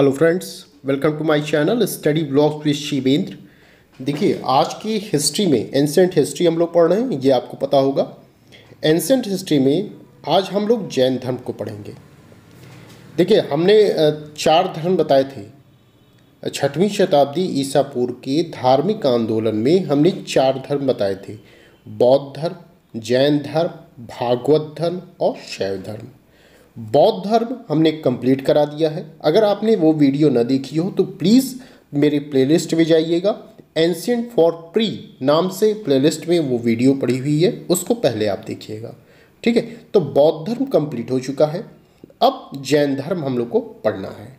Hello friends, welcome to my channel study blogs with Shivendra. देखिए, आज की हिस्ट्री में एंसेंट हिस्ट्री हम लोग पढ़ रहे हैं, ये आपको पता होगा। एंसेंट हिस्ट्री में आज हम लोग जैन धर्म को पढ़ेंगे। देखिए, हमने चार धर्म बताए थे। 6वीं शताब्दी ईसा पूर्व के धार्मिक आंदोलन में हमने चार धर्म बताए थे: बौद्ध धर्म, जैन धर्म, भागवत धर्म और शैव धर्म। बौद्ध धर्म हमने कंप्लीट करा दिया है। अगर आपने वो वीडियो न देखी हो तो प्लीज़ मेरे प्लेलिस्ट में जाइएगा। एंशिएंट फॉर प्री नाम से प्लेलिस्ट में वो वीडियो पड़ी हुई है, उसको पहले आप देखिएगा। ठीक है, तो बौद्ध धर्म कंप्लीट हो चुका है। अब जैन धर्म हम लोग को पढ़ना है।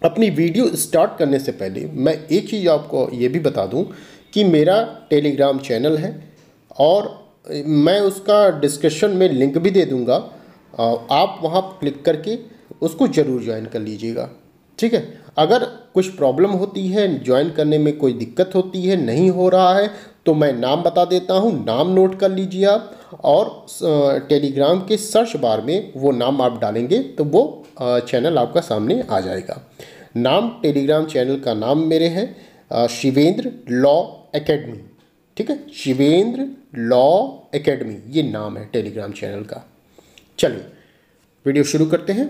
अपनी वीडियो स्टार्ट करने से पहले मैं एक चीज़ आपको ये भी बता दूं कि मेरा टेलीग्राम चैनल है और मैं उसका डिस्क्रिप्शन में लिंक भी दे दूंगा। आप वहाँ क्लिक करके उसको ज़रूर ज्वाइन कर लीजिएगा। ठीक है, अगर कुछ प्रॉब्लम होती है, ज्वाइन करने में कोई दिक्कत होती है, नहीं हो रहा है, तो मैं नाम बता देता हूँ, नाम नोट कर लीजिए आप। और टेलीग्राम के सर्च बार में वो नाम आप डालेंगे तो वो चैनल आपका सामने आ जाएगा। नाम टेलीग्राम चैनल का नाम मेरे है शिवेंद्र लॉ एकेडमी। ठीक है, शिवेंद्र लॉ एकेडमी ये नाम है टेलीग्राम चैनल का। चलिए वीडियो शुरू करते हैं।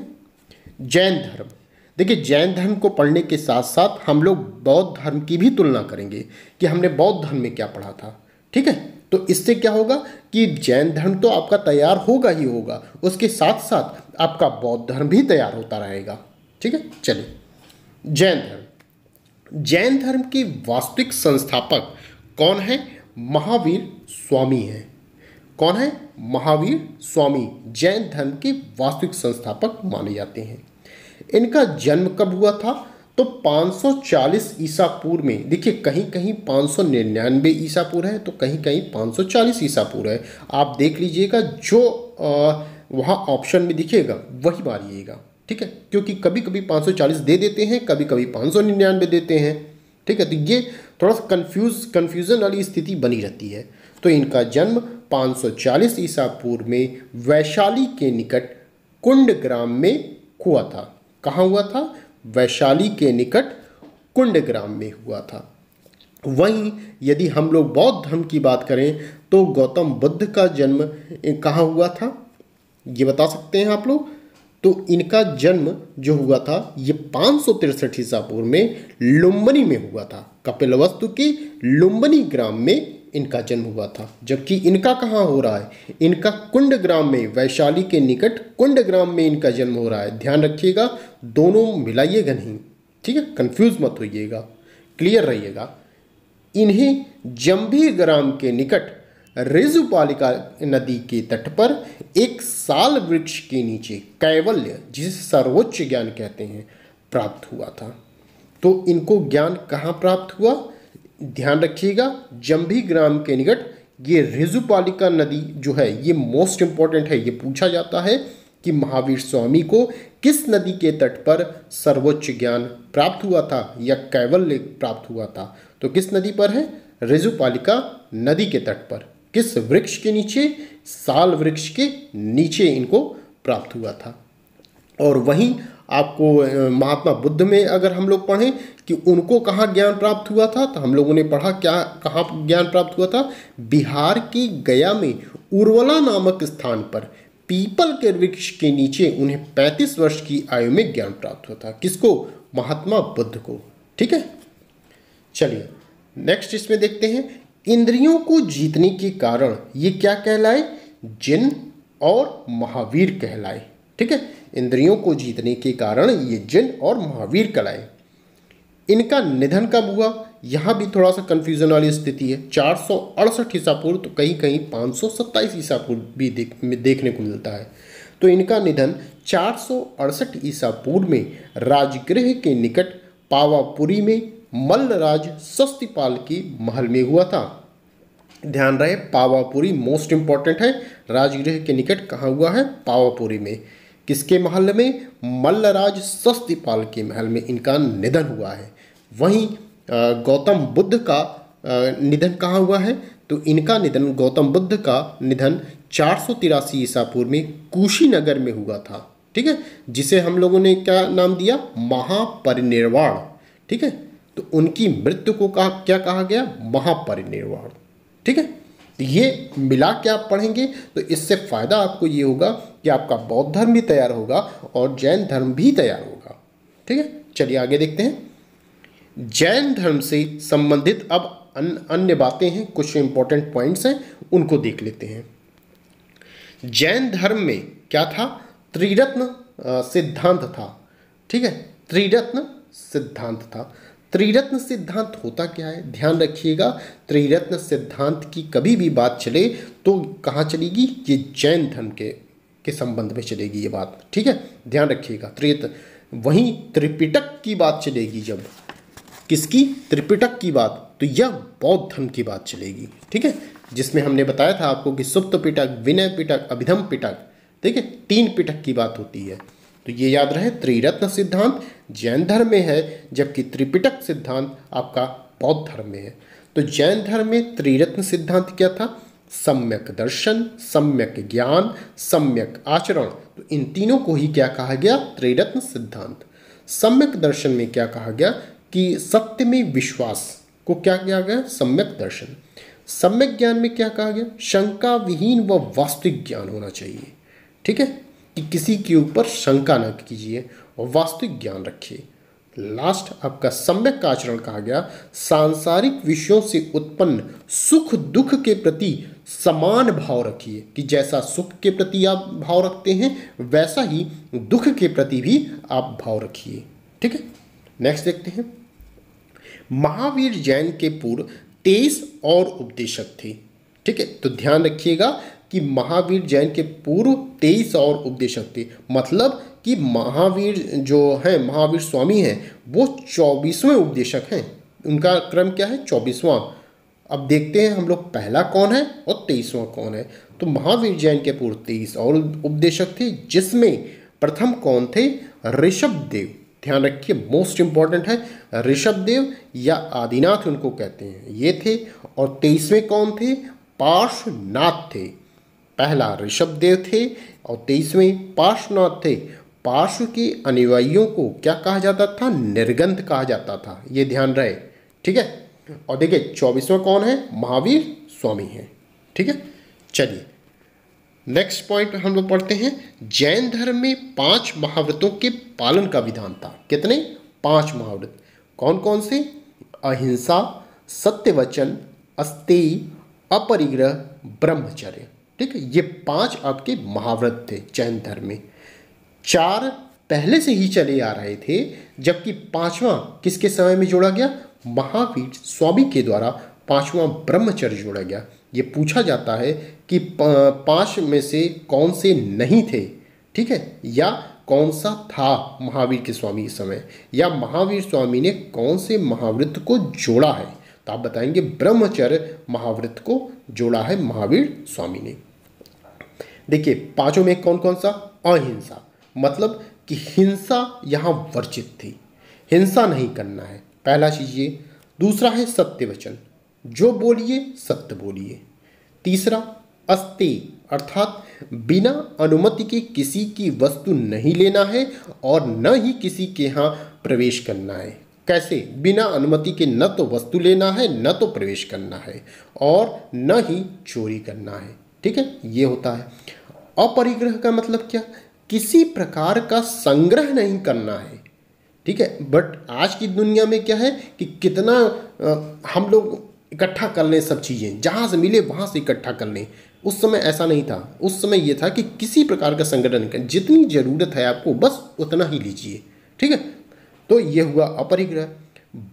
जैन धर्म। देखिए, जैन धर्म को पढ़ने के साथ साथ हम लोग बौद्ध धर्म की भी तुलना करेंगे कि हमने बौद्ध धर्म में क्या पढ़ा था। ठीक है, तो इससे क्या होगा कि जैन धर्म तो आपका तैयार होगा ही होगा, उसके साथ साथ आपका बौद्ध धर्म भी तैयार होता रहेगा। ठीक है, चलिए जैन धर्म। जैन धर्म के वास्तविक संस्थापक कौन है? महावीर स्वामी हैं। कौन है? महावीर स्वामी जैन धर्म के वास्तविक संस्थापक माने जाते हैं। इनका जन्म कब हुआ था? तो 540 ईसा पूर्व में। देखिए, कहीं कहीं 599 ईसा पूर्व है तो कहीं कहीं 540 ईसा पूर्व है। आप देख लीजिएगा, जो वहाँ ऑप्शन में दिखेगा वही मारिएगा। ठीक है, क्योंकि कभी कभी 540 दे देते हैं, कभी कभी 599 देते हैं। ठीक है, तो ये थोड़ा सा कन्फ्यूज़न वाली स्थिति बनी रहती है। तो इनका जन्म 540 ईसा पूर्व में वैशाली के निकट कुंड ग्राम में हुआ था। कहाँ हुआ था? वैशाली के निकट कुंड ग्राम में हुआ था। वहीं यदि हम लोग बौद्ध धर्म की बात करें तो गौतम बुद्ध का जन्म कहाँ हुआ था, ये बता सकते हैं आप लोग? तो इनका जन्म जो हुआ था ये 563 ईसा पूर्व में लुम्बिनी में हुआ था। कपिलवस्तु के लुम्बिनी ग्राम में इनका जन्म हुआ था। जबकि इनका कहाँ हो रहा है? इनका कुंड ग्राम में, वैशाली के निकट कुंड ग्राम में इनका जन्म हो रहा है। ध्यान रखिएगा, दोनों मिलाइएगा नहीं। ठीक है, कंफ्यूज मत होइएगा, क्लियर रहिएगा। इन्हें जंभी ग्राम के निकट रेजुपालिका नदी के तट पर एक साल वृक्ष के नीचे कैवल्य, जिसे सर्वोच्च ज्ञान कहते हैं, प्राप्त हुआ था। तो इनको ज्ञान कहाँ प्राप्त हुआ? ध्यान रखिएगा, जंभी ग्राम के निकट। ये रेजुपालिका नदी जो है ये मोस्ट इंपॉर्टेंट है। ये पूछा जाता है कि महावीर स्वामी को किस नदी के तट पर सर्वोच्च ज्ञान प्राप्त हुआ था या कैवल्य प्राप्त हुआ था? तो किस नदी पर है? रेजुपालिका नदी के तट पर। किस वृक्ष के नीचे? साल वृक्ष के नीचे इनको प्राप्त हुआ था। और वहीं आपको महात्मा बुद्ध में अगर हम लोग पढ़ें कि उनको कहाँ ज्ञान प्राप्त हुआ था, तो हम लोगों ने पढ़ा क्या, कहाँ ज्ञान प्राप्त हुआ था? बिहार की गया में उर्वला नामक स्थान पर पीपल के वृक्ष के नीचे उन्हें 35 वर्ष की आयु में ज्ञान प्राप्त हुआ था। किसको? महात्मा बुद्ध को। ठीक है, चलिए नेक्स्ट इसमें देखते हैं। इंद्रियों को जीतने के कारण ये क्या कहलाए? जिन और महावीर कहलाए। ठीक है, इंद्रियों को जीतने के कारण ये जिन और महावीर कहलाए। इनका निधन कब हुआ? यहाँ भी थोड़ा सा कन्फ्यूजन वाली स्थिति है। 468 ईसा पूर्व तो कहीं कहीं 527 ईसा पूर्व भी देखने को मिलता है। तो इनका निधन 468 ईसा पूर्व में राजगृह के निकट पावापुरी में मल्लराज सस्तिपाल के महल में हुआ था। ध्यान रहे, पावापुरी मोस्ट इंपॉर्टेंट है। राजगृह के निकट कहाँ हुआ है? पावापुरी में। किसके महल में? मल्लराज सस्तिपाल के महल में इनका निधन हुआ है। वहीं गौतम बुद्ध का निधन कहाँ हुआ है? तो इनका निधन, गौतम बुद्ध का निधन 483 ईसा पूर्व में कुशीनगर में हुआ था। ठीक है, जिसे हम लोगों ने क्या नाम दिया, महापरिनिर्वाण। ठीक है, तो उनकी मृत्यु को क्या कहा गया, महापरिनिर्वाण। ठीक है, तो ये मिला के आप पढ़ेंगे तो इससे फायदा आपको ये होगा कि आपका बौद्ध धर्म भी तैयार होगा और जैन धर्म भी तैयार होगा। ठीक है, चलिए आगे देखते हैं। जैन धर्म से संबंधित अब अन्य बातें हैं, कुछ इंपॉर्टेंट पॉइंट्स हैं, उनको देख लेते हैं। जैन धर्म में क्या था, त्रिरत्न सिद्धांत था। ठीक है, त्रिरत्न सिद्धांत था। त्रिरत्न सिद्धांत होता क्या है, ध्यान रखिएगा। त्रिरत्न सिद्धांत की कभी भी बात चले तो कहाँ चलेगी, ये जैन धर्म के संबंध में चलेगी ये बात। ठीक है, ध्यान रखिएगा। वहीं त्रिपिटक की बात चलेगी, जब किसकी, त्रिपिटक की बात, तो यह बौद्ध धर्म की बात चलेगी। ठीक है, जिसमें हमने बताया था आपको कि सुप्त पिटक, विनय पिटक, अभिधम पिटक, ठीक है, 3 पिटक की बात होती है। तो ये याद रहे, त्रिरत्न सिद्धांत जैन धर्म में है, जबकि त्रिपिटक सिद्धांत आपका बौद्ध धर्म में है। तो जैन धर्म में त्रिरत्न सिद्धांत क्या था, सम्यक दर्शन, सम्यक ज्ञान, सम्यक आचरण। तो इन तीनों को ही क्या कहा गया, त्रिरत्न सिद्धांत। सम्यक दर्शन में क्या कहा गया कि सत्य में विश्वास को क्या किया गया, सम्यक दर्शन। सम्यक ज्ञान में क्या कहा गया, शंका विहीन व वास्तविक ज्ञान होना चाहिए। ठीक है, कि किसी के ऊपर शंका न कीजिए और वास्तविक ज्ञान रखिए। लास्ट आपका सम्यक आचरण कहा गया, सांसारिक विषयों से उत्पन्न सुख दुख के प्रति समान भाव रखिए, कि जैसा सुख के प्रति आप भाव रखते हैं वैसा ही दुख के प्रति भी आप भाव रखिए। ठीक है, नेक्स्ट देखते हैं। महावीर जैन के पूर्व 23 और उपदेशक थे। ठीक है, तो ध्यान रखिएगा कि महावीर जैन के पूर्व 23 और उपदेशक थे, मतलब कि महावीर जो हैं, महावीर स्वामी हैं, वो 24वें उपदेशक हैं। उनका क्रम क्या है, 24वां। अब देखते हैं हम लोग पहला कौन है और 23वां कौन है। तो महावीर जैन के पूर्व 23 और उपदेशक थे, जिसमें प्रथम कौन थे, ऋषभ देव। ध्यान रखिए, मोस्ट इंपॉर्टेंट है, ऋषभ देव या आदिनाथ उनको कहते हैं, ये थे। और 23वें कौन थे, पार्श्वनाथ थे। पहला ऋषभ देव थे और 23वें पार्श्वनाथ थे। पार्श्व के अनुयायियों को क्या कहा जाता था, निर्गंध कहा जाता था, ये ध्यान रहे। ठीक है, और देखिए 24वां कौन है, महावीर स्वामी है। ठीक है, चलिए नेक्स्ट पॉइंट हम लोग पढ़ते हैं। जैन धर्म में 5 महाव्रतों के पालन का विधान था। कितने, 5 महाव्रत। कौन कौन से, अहिंसा, सत्यवचन, अस्तेय, अपरिग्रह, ब्रह्मचर्य। ठीक है, ये 5 आपके महाव्रत थे जैन धर्म में। 4 पहले से ही चले आ रहे थे, जबकि 5वां किसके समय में जोड़ा गया, महावीर स्वामी के द्वारा 5वां ब्रह्मचर्य जोड़ा गया। ये पूछा जाता है कि 5 में से कौन से नहीं थे, ठीक है, या कौन सा था महावीर के स्वामी के समय, या महावीर स्वामी ने कौन से महाव्रत को जोड़ा है। तो आप बताएंगे ब्रह्मचर्य महाव्रत को जोड़ा है महावीर स्वामी ने। देखिए 5 में कौन कौन सा, अहिंसा, मतलब कि हिंसा यहाँ वर्जित थी, हिंसा नहीं करना है, पहला चीज ये। दूसरा है सत्यवचन, जो बोलिए सत्य बोलिए। तीसरा अस्तेय, अर्थात बिना अनुमति के किसी की वस्तु नहीं लेना है और न ही किसी के यहाँ प्रवेश करना है। कैसे, बिना अनुमति के न तो वस्तु लेना है, न तो प्रवेश करना है, और न ही चोरी करना है। ठीक है, ये होता है। अपरिग्रह का मतलब क्या, किसी प्रकार का संग्रह नहीं करना है। ठीक है, बट आज की दुनिया में क्या है कि कितना हम लोग इकट्ठा कर लें सब चीज़ें, जहाँ से मिले वहाँ से इकट्ठा कर लें। उस समय ऐसा नहीं था, उस समय ये था कि किसी प्रकार का संग्रह नहीं करें, जितनी ज़रूरत है आपको बस उतना ही लीजिए। ठीक है, तो ये हुआ अपरिग्रह।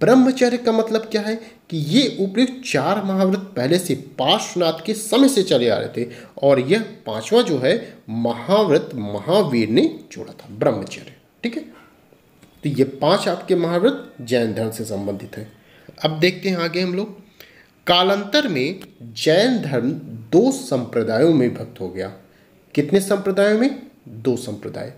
ब्रह्मचर्य का मतलब क्या है कि ये उपयुक्त 4 महाव्रत पहले से पार्श्वनाथ के समय से चले आ रहे थे, और यह 5वां जो है महाव्रत महावीर ने जोड़ा था, ब्रह्मचर्य। ठीक है, तो ये 5 आपके महाव्रत जैन धर्म से संबंधित है। अब देखते हैं आगे हम लोग। कालांतर में जैन धर्म 2 संप्रदायों में विभक्त हो गया। कितने संप्रदायों में, 2 संप्रदाय।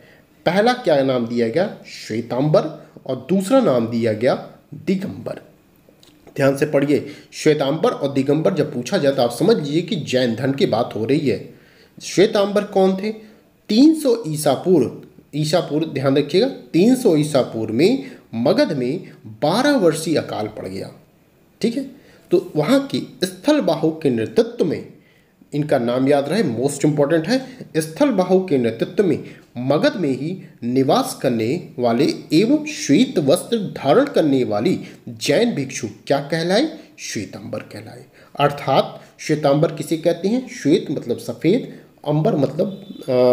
पहला क्या नाम दिया गया, श्वेतांबर, और दूसरा नाम दिया गया दिगंबर। ध्यान से पढ़िए, श्वेतांबर और दिगंबर जब पूछा जाए तो आप समझ लीजिए कि जैन धर्म की बात हो रही है। श्वेतांबर कौन थे, 300 ईसा पूर्व ईसा पूर्व, ध्यान रखिएगा 300 ईसा पूर्व में मगध में 12 वर्षीय अकाल पड़ गया। ठीक है, तो वहाँ के स्थलबाहु के नेतृत्व में, इनका नाम याद रहे, मोस्ट इंपॉर्टेंट है, स्थलबाहु के नेतृत्व में मगध में ही निवास करने वाले एवं श्वेत वस्त्र धारण करने वाली जैन भिक्षु क्या कहलाए? श्वेतांबर कहलाए। अर्थात श्वेतांबर किसे कहते हैं? श्वेत मतलब सफ़ेद, अंबर मतलब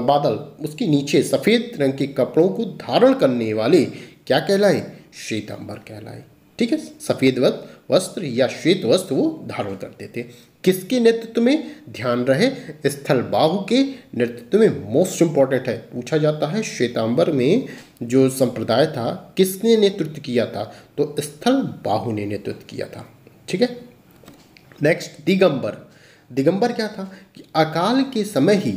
बादल, उसके नीचे सफ़ेद रंग के कपड़ों को धारण करने वाले क्या कहलाए? श्वेतांबर कहलाए। ठीक है, सफ़ेद वस्त्र या श्वेत वस्त्र वो धारण करते थे। किसके नेतृत्व में? ध्यान रहे, स्थलबाहु के नेतृत्व में। मोस्ट इंपॉर्टेंट है, पूछा जाता है श्वेतांबर में जो संप्रदाय था किसने नेतृत्व किया था? तो स्थलबाहु ने नेतृत्व किया था। ठीक है, नेक्स्ट दिगंबर। दिगंबर क्या था कि अकाल के समय ही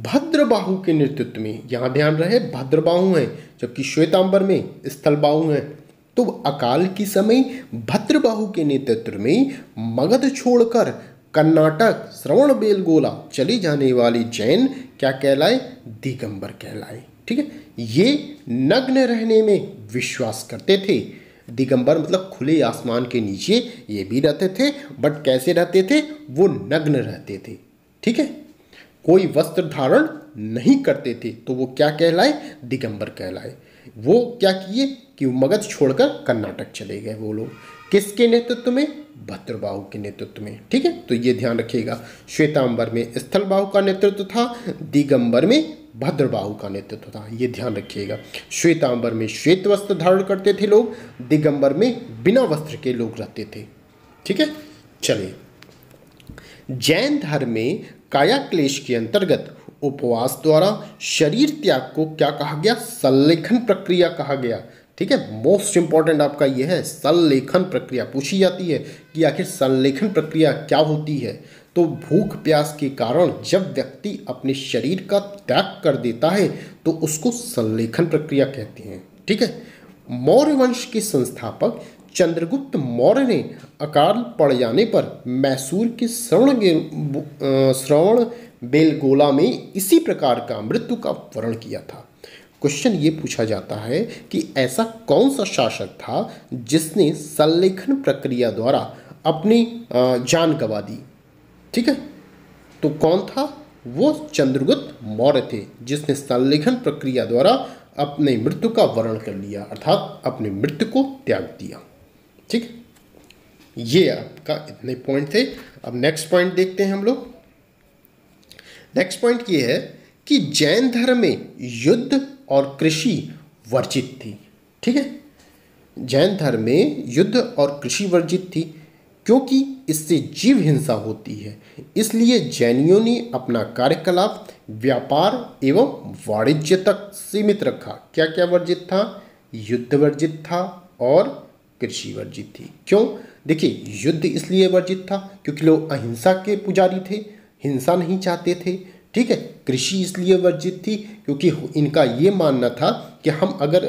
भद्रबाहु के नेतृत्व में, यहाँ ध्यान रहे भद्रबाहु हैं जबकि श्वेतांबर में स्थलबाहु हैं, तो अकाल के समय भद्रबाहु के नेतृत्व में मगध छोड़कर कर्नाटक श्रवणबेलगोला चले जाने वाले जैन क्या कहलाए? दिगंबर कहलाए। ठीक है, ये नग्न रहने में विश्वास करते थे। दिगंबर मतलब खुले आसमान के नीचे ये भी रहते थे, बट कैसे रहते थे? वो नग्न रहते थे। ठीक है, कोई वस्त्र धारण नहीं करते थे, तो वो क्या कहलाए? दिगंबर कहलाए। वो क्या किए कि मगध छोड़कर कर्नाटक चले गए वो लोग। किसके नेतृत्व में? भद्रबाहु के नेतृत्व में। ठीक है, तो ये ध्यान रखिएगा, श्वेतांबर में स्थलबाहु का नेतृत्व था, दिगंबर में भद्रबाहु का नेतृत्व था, ये ध्यान रखिएगा। श्वेतांबर में श्वेत वस्त्र धारण करते थे लोग, दिगंबर में बिना वस्त्र के लोग रहते थे। ठीक है, चलिए, जैन धर्म में काया क्लेश के अंतर्गत उपवास द्वारा शरीर त्याग को क्या कहा गया? संलेखन प्रक्रिया कहा गया। ठीक है, मोस्ट इंपॉर्टेंट आपका यह है, संलेखन प्रक्रिया पूछी जाती है कि आखिर संलेखन प्रक्रिया क्या होती है। तो भूख प्यास के कारण जब व्यक्ति अपने शरीर का त्याग कर देता है तो उसको संलेखन प्रक्रिया कहते हैं। ठीक है, मौर्य वंश के संस्थापक चंद्रगुप्त मौर्य ने अकाल पड़ जाने पर मैसूर के श्रवण बेलगोला में इसी प्रकार का मृत्यु का वर्ण किया था। क्वेश्चन ये पूछा जाता है कि ऐसा कौन सा शासक था जिसने संलेखन प्रक्रिया द्वारा अपनी जान गंवा दी? ठीक है, तो कौन था? वो चंद्रगुप्त मौर्य थे जिसने संलेखन प्रक्रिया द्वारा अपने मृत्यु का वर्ण कर लिया, अर्थात अपनी मृत्यु को त्याग दिया। ठीक है, ये आपका इतने पॉइंट थे। अब नेक्स्ट पॉइंट देखते हैं हम लोग। नेक्स्ट पॉइंट ये है कि जैन धर्म में युद्ध और कृषि वर्जित थी। ठीक है, जैन धर्म में युद्ध और कृषि वर्जित थी क्योंकि इससे जीव हिंसा होती है। इसलिए जैनियों ने अपना कार्यकलाप व्यापार एवं वाणिज्य तक सीमित रखा। क्या क्या वर्जित था? युद्ध वर्जित था और कृषि वर्जित थी। क्यों? देखिए, युद्ध इसलिए वर्जित था क्योंकि लोग अहिंसा के पुजारी थे, हिंसा नहीं चाहते थे। ठीक है, कृषि इसलिए वर्जित थी क्योंकि इनका ये मानना था कि हम अगर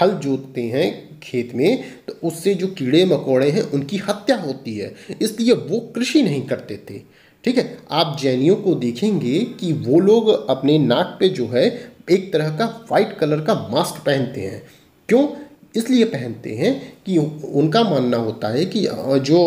हल जोतते हैं खेत में तो उससे जो कीड़े मकोड़े हैं उनकी हत्या होती है, इसलिए वो कृषि नहीं करते थे। ठीक है, आप जैनियों को देखेंगे कि वो लोग अपने नाक पे जो है एक तरह का वाइट कलर का मास्क पहनते हैं। क्यों? इसलिए पहनते हैं कि उनका मानना होता है कि जो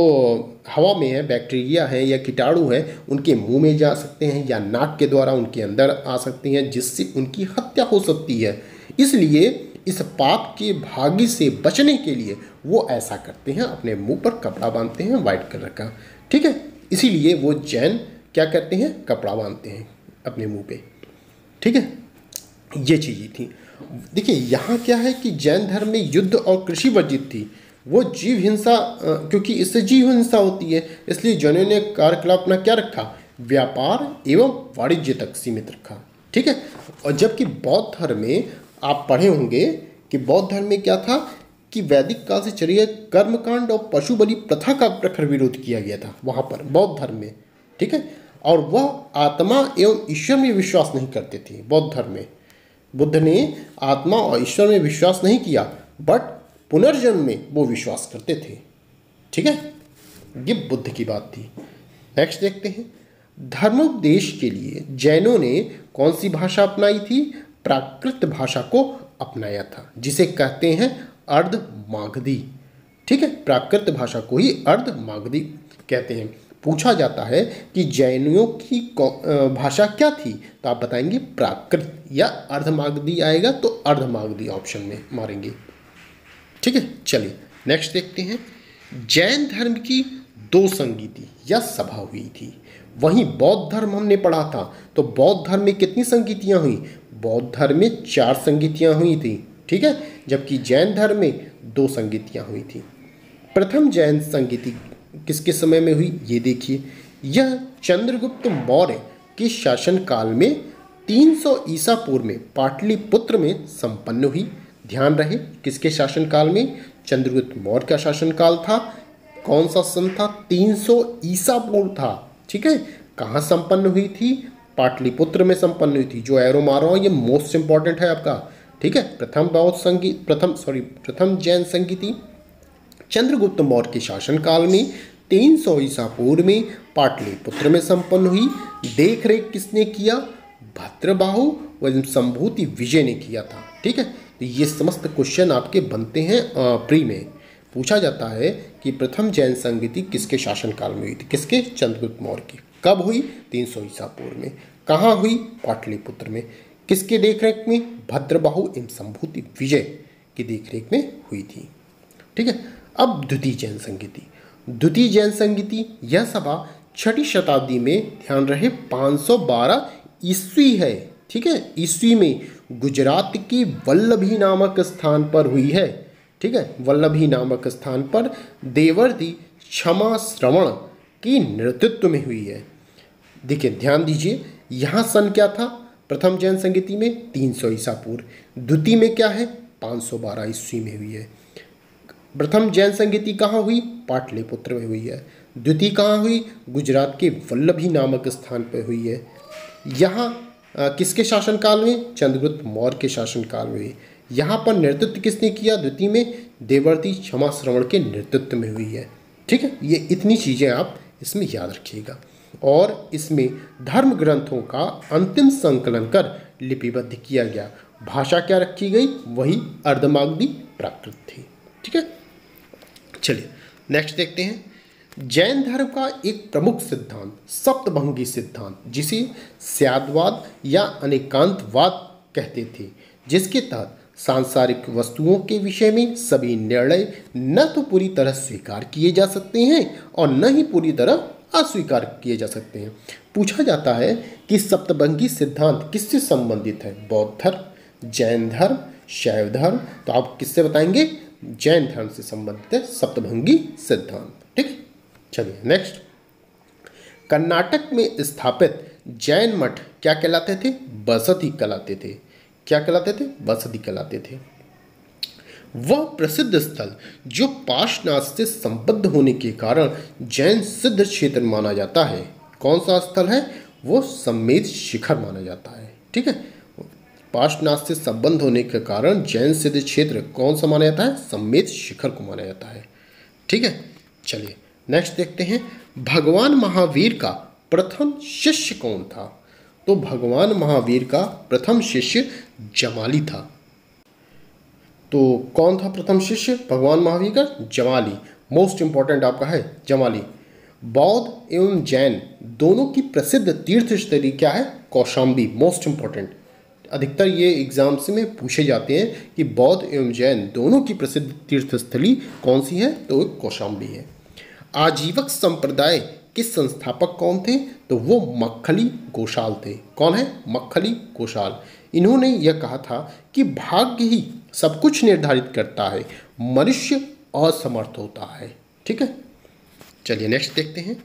हवा में है बैक्टीरिया है या कीटाणु है उनके मुंह में जा सकते हैं या नाक के द्वारा उनके अंदर आ सकती हैं, जिससे उनकी हत्या हो सकती है। इसलिए इस पाप के भागी से बचने के लिए वो ऐसा करते हैं, अपने मुंह पर कपड़ा बांधते हैं वाइट कलर का। ठीक है, इसीलिए वो जैन क्या करते हैं? कपड़ा बांधते हैं अपने मुंह पे। ठीक है, ये चीज़ें थी। देखिए, यहाँ क्या है कि जैन धर्म में युद्ध और कृषि वर्जित थी। वो जीव हिंसा, क्योंकि इससे जीव हिंसा होती है, इसलिए जैनों ने कार्यकलाप अपना क्या रखा? व्यापार एवं वाणिज्य तक सीमित रखा। ठीक है, और जबकि बौद्ध धर्म में आप पढ़े होंगे कि बौद्ध धर्म में क्या था कि वैदिक काल से चली कर्मकांड और पशु बलि प्रथा का प्रखर विरोध किया गया था वहाँ पर बौद्ध धर्म में। ठीक है, और वह आत्मा एवं ईश्वर में विश्वास नहीं करते थे। बौद्ध धर्म में बुद्ध ने आत्मा और ईश्वर में विश्वास नहीं किया, बट पुनर्जन्म में वो विश्वास करते थे। ठीक है, ये बुद्ध की बात थी। नेक्स्ट देखते हैं, धर्मोपदेश के लिए जैनों ने कौन सी भाषा अपनाई थी? प्राकृत भाषा को अपनाया था, जिसे कहते हैं अर्धमागधी। ठीक है, प्राकृत भाषा को ही अर्धमागधी कहते हैं। पूछा जाता है कि जैनियों की भाषा क्या थी, तो आप बताएंगे प्राकृत या अर्धमागधी आएगा तो अर्धमागधी ऑप्शन में मारेंगे। ठीक है, चलिए नेक्स्ट देखते हैं। जैन धर्म की 2 संगीति या सभा हुई थी। वहीं बौद्ध धर्म हमने पढ़ा था, तो बौद्ध धर्म में कितनी संगीतियाँ हुई? बौद्ध धर्म में 4 संगीतियाँ हुई थी। ठीक है, जबकि जैन धर्म में 2 संगीतियाँ हुई थी। प्रथम जैन संगीति किसके समय में हुई, ये देखिए। यह चंद्रगुप्त मौर्य के शासनकाल में 300 ईसा पूर्व में पाटलिपुत्र में संपन्न हुई। ध्यान रहे किसके शासनकाल में? चंद्रगुप्त मौर्य का शासनकाल था। कौन सा सन था? 300 ईसा पूर्व था। ठीक है, कहाँ संपन्न हुई थी? पाटलिपुत्र में संपन्न हुई थी। जो एरो मार रहा हूँ ये मोस्ट इंपॉर्टेंट है आपका। ठीक है, प्रथम जैन संगीति चंद्रगुप्त मौर्य के शासनकाल में 300 ईसा पूर्व में पाटलिपुत्र में संपन्न हुई। देख रेख किसने किया? भद्रबाहु व संभूति विजय ने किया था। ठीक है, तो ये समस्त क्वेश्चन आपके बनते हैं प्री में। पूछा जाता है कि प्रथम जैन संगीति किसके शासनकाल में हुई थी? किसके? चंद्रगुप्त मौर्य की। कब हुई? 300 ईसा पूर्व में। कहाँ हुई? पाटलिपुत्र में। किसके देखरेख में? भद्रबाहु एवं संभूति विजय की देखरेख में हुई थी। ठीक है, अब द्वितीय जैन संगीति। द्वितीय जैन संगीति यह सभा 6वीं शताब्दी में, ध्यान रहे, 512 ईस्वी है। ठीक है, ईस्वी में गुजरात की वल्लभी नामक स्थान पर हुई है। ठीक है, वल्लभी नामक स्थान पर देवर्षि क्षमा श्रवण की नेतृत्व में हुई है। देखिए ध्यान दीजिए, यहाँ सन क्या था? प्रथम जैन संगीति में 300 ईसा पूर्व। द्वितीय में क्या है? 512 ईस्वी में हुई है। प्रथम जैन संगीति कहाँ हुई? पाटलिपुत्र में हुई है। द्वितीय कहाँ हुई? गुजरात के वल्लभी नामक स्थान पर हुई है। यहाँ किसके शासनकाल में? चंद्रगुप्त मौर्य के शासनकाल में हुई। यहाँ पर नेतृत्व किसने किया? द्वितीय में देवर्षि क्षमा श्रवण के नेतृत्व में हुई है। ठीक है, ये इतनी चीज़ें आप इसमें याद रखिएगा। और इसमें धर्म ग्रंथों का अंतिम संकलन कर लिपिबद्ध किया गया। भाषा क्या रखी गई? वही अर्धमागधी प्राकृत थी। ठीक है, चलिए नेक्स्ट देखते हैं। जैन धर्म का एक प्रमुख सिद्धांत सप्तभंगी सिद्धांत, जिसे स्याद्वाद या अनेकांतवाद कहते थे, जिसके तहत सांसारिक वस्तुओं के विषय में सभी निर्णय न तो पूरी तरह स्वीकार किए जा सकते हैं और न ही पूरी तरह अस्वीकार किए जा सकते हैं। पूछा जाता है कि सप्तभंगी सिद्धांत किससे संबंधित है? बौद्ध धर्म, जैन धर्म, शैव धर्म। तो आप किससे बताएंगे? जैन धर्म से संबंधित है सप्तभंगी सिद्धांत। ठीक है, चलिए नेक्स्ट। कर्नाटक में स्थापित जैन मठ क्या कहलाते थे? बसदी कहलाते थे। क्या कहलाते थे? बसदी कहलाते थे। वह प्रसिद्ध स्थल जो पार्श्वनाथ से संबद्ध होने के कारण जैन सिद्ध क्षेत्र माना जाता है। कौन सा स्थल है? वो सम्मेद शिखर माना जाता है। ठीक है, पार्श्वनाथ से संबंध होने के कारण जैन सिद्ध क्षेत्र कौन सा माना जाता है? सम्मेद शिखर को माना जाता है। ठीक है, चलिए नेक्स्ट देखते हैं। भगवान महावीर का प्रथम शिष्य कौन था? तो भगवान महावीर का प्रथम शिष्य जमाली था। तो कौन था प्रथम शिष्य भगवान महावीर का? जमाली। मोस्ट इंपॉर्टेंट आपका है जमाली। बौद्ध एवं जैन दोनों की प्रसिद्ध तीर्थस्थली क्या है? कौशाम्बी। मोस्ट इंपॉर्टेंट, अधिकतर ये एग्जाम्स में पूछे जाते हैं कि बौद्ध एवं जैन दोनों की प्रसिद्ध तीर्थस्थली कौन सी है? तो कौशाम्बी है। आजीवक संप्रदाय के संस्थापक कौन थे? तो वो मक्खली गोशाल थे। कौन है? मक्खली गोशाल। इन्होंने यह कहा था कि भाग्य ही सब कुछ निर्धारित करता है, मनुष्य असमर्थ होता है। ठीक है, चलिए नेक्स्ट देखते हैं।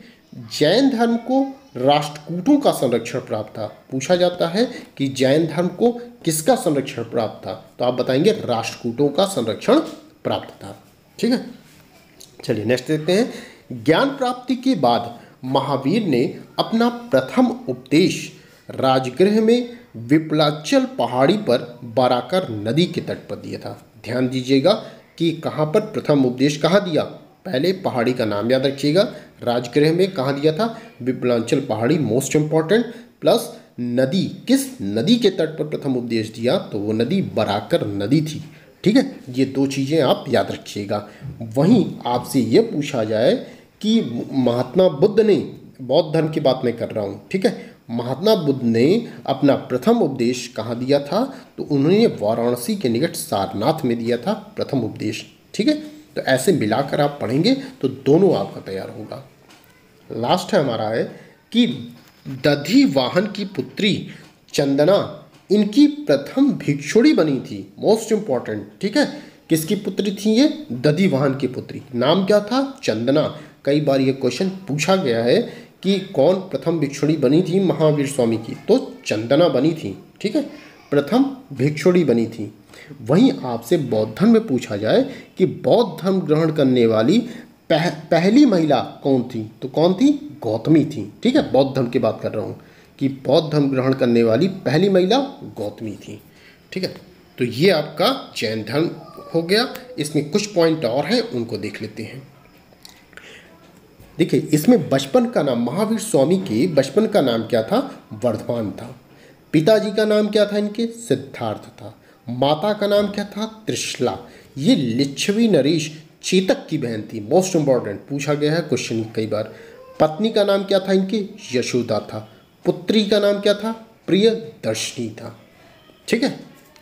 जैन धर्म को राष्ट्रकूटों का संरक्षण प्राप्त था। पूछा जाता है कि जैन धर्म को किसका संरक्षण प्राप्त था? तो आप बताएंगे राष्ट्रकूटों का संरक्षण प्राप्त था। ठीक है, चलिए नेक्स्ट देखते हैं। ज्ञान प्राप्ति के बाद महावीर ने अपना प्रथम उपदेश राजगृह में विप्लाचल पहाड़ी पर बराकर नदी के तट पर दिया था। ध्यान दीजिएगा कि कहाँ पर प्रथम उपदेश कहाँ दिया? पहले पहाड़ी का नाम याद रखिएगा। राजगृह में कहाँ दिया था? विप्लाचल पहाड़ी, मोस्ट इंपॉर्टेंट। प्लस नदी, किस नदी के तट पर प्रथम उपदेश दिया, तो वो नदी बराकर नदी थी। ठीक है, ये दो चीज़ें आप याद रखिएगा। वहीं आपसे ये पूछा जाए कि महात्मा बुद्ध ने, बौद्ध धर्म की बात मैं कर रहा हूँ, ठीक है, महात्मा बुद्ध ने अपना प्रथम उपदेश कहाँ दिया था, तो उन्होंने वाराणसी के निकट सारनाथ में दिया था प्रथम उपदेश। ठीक है, तो ऐसे मिलाकर आप पढ़ेंगे तो दोनों आपका तैयार होगा। लास्ट है हमारा है कि दधि वाहन की पुत्री चंदना इनकी प्रथम भिक्षुणी बनी थी। मोस्ट इंपॉर्टेंट, ठीक है, किसकी पुत्री थी ये, दधि वाहन की पुत्री, नाम क्या था, चंदना। कई बार ये क्वेश्चन पूछा गया है कि कौन प्रथम भिक्षुणी बनी थी महावीर स्वामी की, तो चंदना बनी थी। ठीक है, प्रथम भिक्षुणी बनी थी। वहीं आपसे बौद्ध धर्म में पूछा जाए कि बौद्ध धर्म ग्रहण करने वाली पहली महिला कौन थी, तो कौन थी, गौतमी थी। ठीक है, बौद्ध धर्म की बात कर रहा हूँ कि बौद्ध धर्म ग्रहण करने वाली पहली महिला गौतमी थी। ठीक है, तो ये आपका जैन धर्म हो गया। इसमें कुछ पॉइंट और हैं, उनको देख लेते हैं। देखिए, इसमें बचपन का नाम, महावीर स्वामी के बचपन का नाम क्या था, वर्धमान था। पिताजी का नाम क्या था इनके, सिद्धार्थ था। माता का नाम क्या था, त्रिशला। ये लिच्छवी नरेश चेतक की बहन थी। मोस्ट इंपॉर्टेंट, पूछा गया है क्वेश्चन कई बार। पत्नी का नाम क्या था इनके, यशोदा था। पुत्री का नाम क्या था, प्रियदर्शनी था। ठीक है,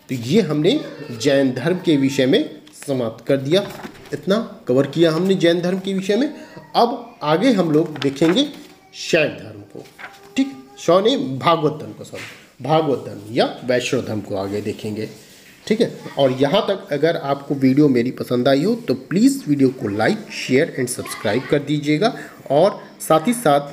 तो ये हमने जैन धर्म के विषय में समाप्त कर दिया। इतना कवर किया हमने जैन धर्म के विषय में। अब आगे हम लोग देखेंगे शैव धर्म को। ठीक, भागवत धर्म को, भागवत धर्म या वैष्णव धर्म को आगे देखेंगे। ठीक है, और यहाँ तक अगर आपको वीडियो मेरी पसंद आई हो तो प्लीज़ वीडियो को लाइक, शेयर एंड सब्सक्राइब कर दीजिएगा, और साथ ही साथ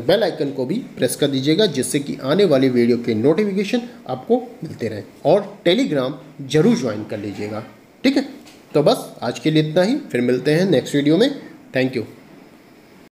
बेल आइकन को भी प्रेस कर दीजिएगा, जिससे कि आने वाले वीडियो के नोटिफिकेशन आपको मिलते रहें। और टेलीग्राम जरूर ज्वाइन कर लीजिएगा। ठीक है, तो बस आज के लिए इतना ही, फिर मिलते हैं नेक्स्ट वीडियो में। Thank you.